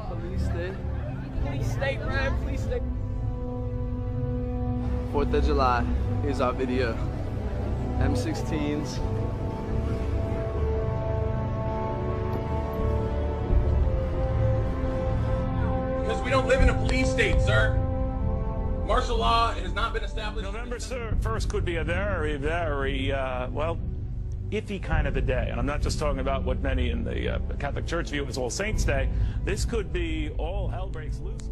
Police state. Police state, Ryan. Police state. 4th of July. Here's our video. M16s. Because we don't live in a police state, sir. Martial law has not been established. November 1st could be a very, very, well, iffy kind of a day. And I'm not just talking about what many in the Catholic Church view as All Saints Day. This could be all hell breaks loose.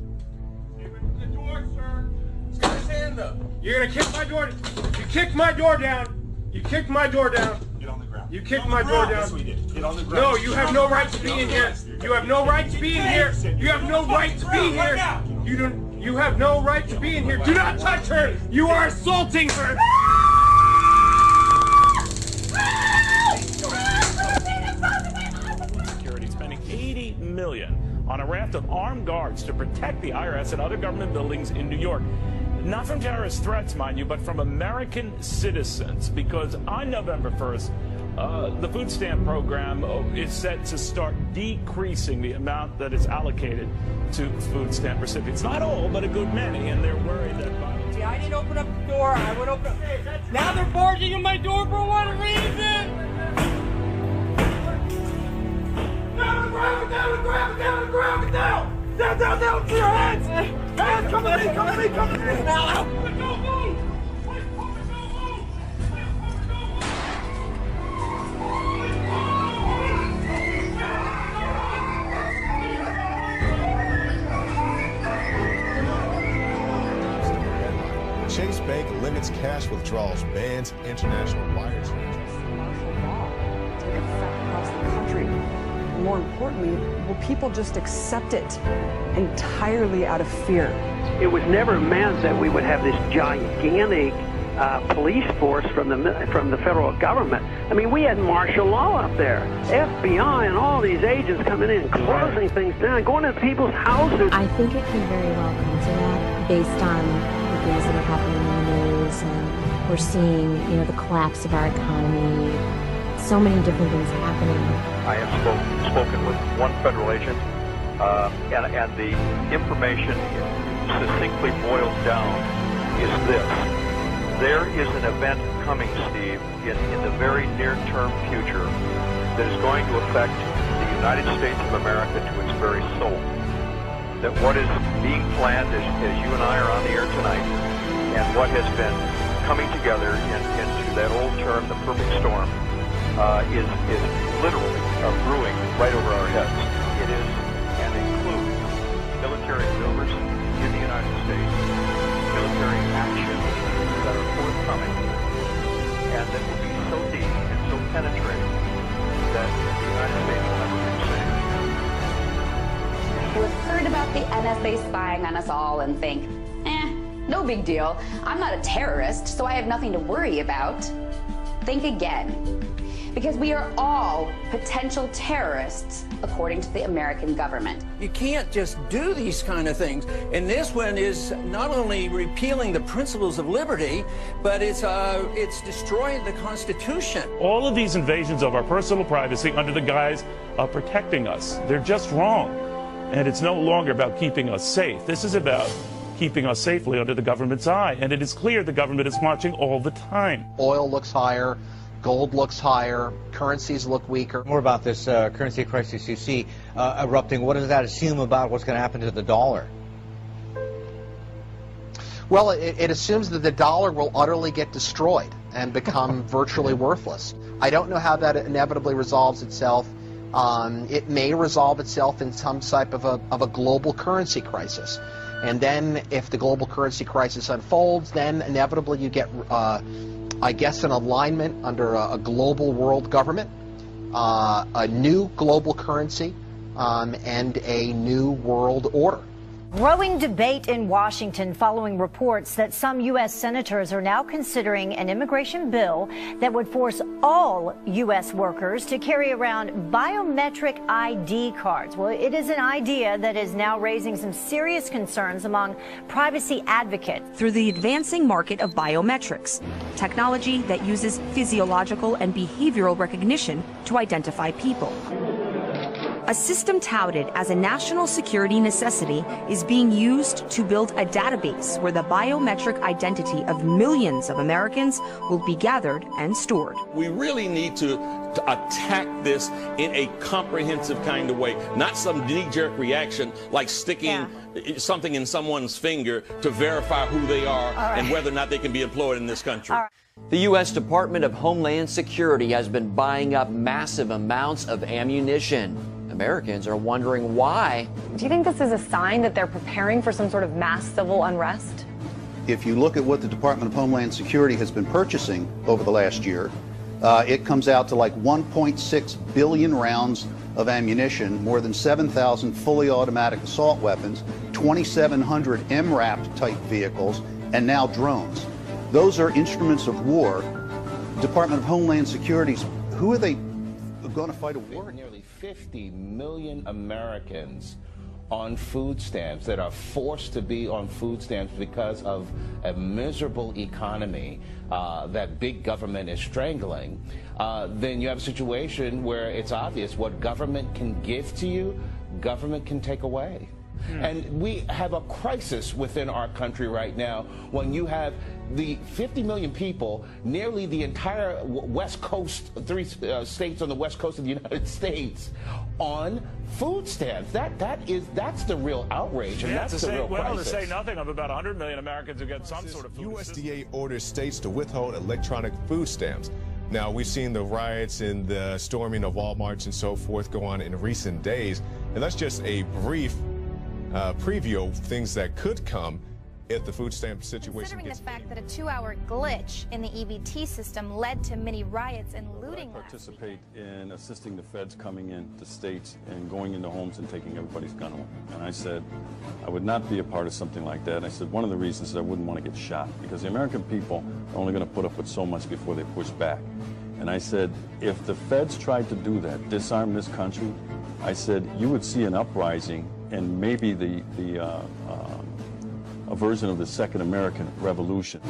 The door, sir. He's got his hand up. You're going to kick my door. You kicked my door down. You kicked my door down. Get on the ground. You kicked my door down. Yes, we did. Get on the ground. No, you have no right to be in here. You have no right to be in here. You have no right to be here. You don't. You have no right to be in here. Do not touch her. You are assaulting her. Security spending $80 million on a raft of armed guards to protect the IRS and other government buildings in New York. Not from terrorist threats, mind you, but from American citizens, because on November 1st, the food stamp program is set to start decreasing the amount that is allocated to food stamp recipients. Not all, but a good many, and they're worried that... See, I didn't open up the door. I would open up... Now they're barging in my door for what reason? Down the ground, down the ground, down the ground, down! Down, down, down to your heads! Hands, come to me, come to me, come to me! Now, don't move! Don't move! Chase Bank limits cash withdrawals, bans international wire transfers. Martial law take effect across the country. More importantly, will people just accept it entirely out of fear? It was never meant that we would have this gigantic police force from the federal government. I mean, we had martial law up there. FBI and all these agents coming in, closing things down, going to people's houses. I think it can very well come to that based on the things that are happening in the news, and we're seeing, you know, the collapse of our economy, so many different things happening. I have spoken with one federal agent, and the information succinctly boiled down is this. There is an event coming, Steve, in the very near-term future that is going to affect the United States of America to its very soul. That what is being planned, as you and I are on the air tonight, and what has been coming together into that old term, the perfect storm, is literally brewing right over our heads. It is and includes military maneuvers in the United States, military actions that are forthcoming, and that will be so deep and so penetrating that the United States will never be safe. We've heard about the NSA spying on us all and think, no big deal. I'm not a terrorist, so I have nothing to worry about. Think again. Because we are all potential terrorists, according to the American government. You can't just do these kind of things. And this one is not only repealing the principles of liberty, but it's destroying the Constitution. All of these invasions of our personal privacy under the guise of protecting us, they're just wrong. And it's no longer about keeping us safe. This is about keeping us safely under the government's eye. And it is clear the government is watching all the time. Oil looks higher. Gold looks higher, currencies look weaker. More about this currency crisis you see erupting. What does that assume about what's going to happen to the dollar? Well, it assumes that the dollar will utterly get destroyed and become virtually worthless. I don't know how that inevitably resolves itself. It may resolve itself in some type of a global currency crisis. And then if the global currency crisis unfolds, then inevitably you get I guess an alignment under a global world government, a new global currency, and a new world order. Growing debate in Washington following reports that some U.S. senators are now considering an immigration bill that would force all U.S. workers to carry around biometric ID cards. Well, it is an idea that is now raising some serious concerns among privacy advocates. Through the advancing market of biometrics, technology that uses physiological and behavioral recognition to identify people. A system touted as a national security necessity is being used to build a database where the biometric identity of millions of Americans will be gathered and stored. We really need to attack this in a comprehensive kind of way, not some knee-jerk reaction like sticking something in someone's finger to verify who they are and whether or not they can be employed in this country. The U.S. Department of Homeland Security has been buying up massive amounts of ammunition. Americans are wondering why. Do you think this is a sign that they're preparing for some sort of mass civil unrest? If you look at what the Department of Homeland Security has been purchasing over the last year, it comes out to like 1.6 billion rounds of ammunition, more than 7,000 fully automatic assault weapons, 2,700 MRAP type vehicles, and now drones. Those are instruments of war. Department of Homeland Security's, who are they going to fight a war? Nearly 50 million Americans on food stamps that are forced to be on food stamps because of a miserable economy that big government is strangling, then you have a situation where it's obvious what government can give to you, government can take away. And we have a crisis within our country right now when you have the 50 million people, nearly the entire West Coast, 3 states on the West Coast of the United States, on food stamps. That's the real outrage, and that's the real crisis. To say nothing of about 100 million Americans who get some sort of food USDA orders states to withhold electronic food stamps. Now, we've seen the riots and the storming of Walmarts and so forth go on in recent days, and that's just a brief preview of things that could come if the food stamp situation Considering gets the fact that a 2-hour glitch in the EBT system led to many riots and looting. I participate in assisting the feds coming into states and going into homes and taking everybody's gun away. And I said I would not be a part of something like that. And I said one of the reasons is I wouldn't want to get shot, because the American people are only going to put up with so much before they push back. And I said, if the feds tried to do that, disarm this country, I said you would see an uprising and maybe a version of the Second American Revolution.